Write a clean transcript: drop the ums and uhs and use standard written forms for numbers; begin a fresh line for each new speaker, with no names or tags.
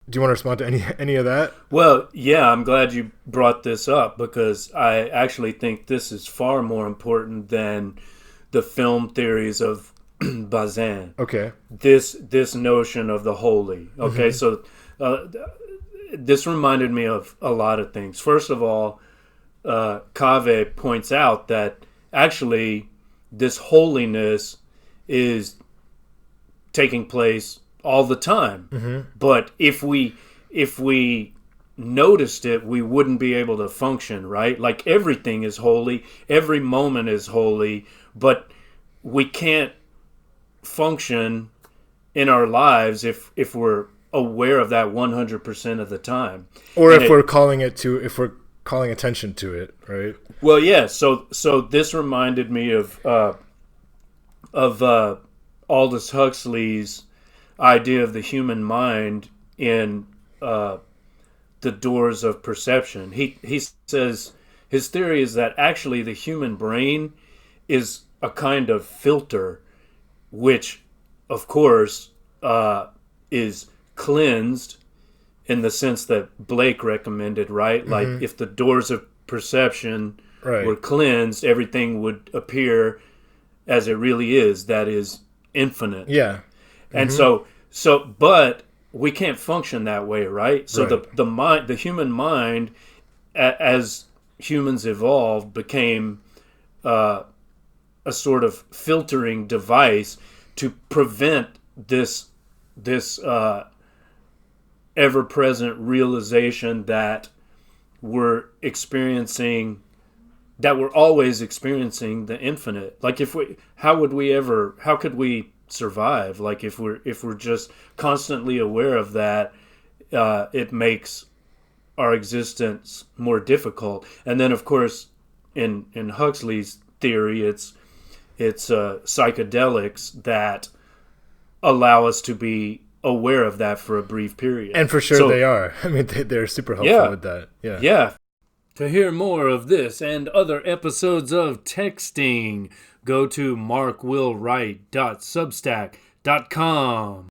Do you want to respond to any of that?
Well, yeah, I'm glad you brought this up because I actually think this is far more important than the film theories of Bazin.
Okay.
This notion of the holy. Okay,
Mm-hmm.
so uh, this reminded me of a lot of things. First of all, Cave points out that actually this holiness is taking place all the time.
Mm-hmm.
But if we noticed it, we wouldn't be able to function, right? Like everything is holy, every moment is holy, but we can't function in our lives if we're aware of that 100% of the time.
Or
And
if we're calling attention to it, right?
well, yeah, so this reminded me of Aldous Huxley's idea of the human mind in the doors of perception. He says his theory is that actually the human brain is a kind of filter, which, of course, is cleansed in the sense that Blake recommended, right? Like
Mm-hmm.
if the doors of perception
Right.
were cleansed, everything would appear as it really is, that is infinite.
Yeah.
And
Mm-hmm.
but we can't function that way, right? So
Right.
the human mind, as humans evolved, became a sort of filtering device to prevent this ever present realization that we're experiencing that we're always experiencing the infinite. Like if we how could we survive? Like if we're just constantly aware of that, it makes our existence more difficult. And then of course in Huxley's theory, it's psychedelics that allow us to be aware of that for a brief period.
And for sure
So
they are. I mean, they're super helpful
yeah,
with that. Yeah.
yeah. To hear more of this and other episodes of Texting, go to markwillwright.substack.com.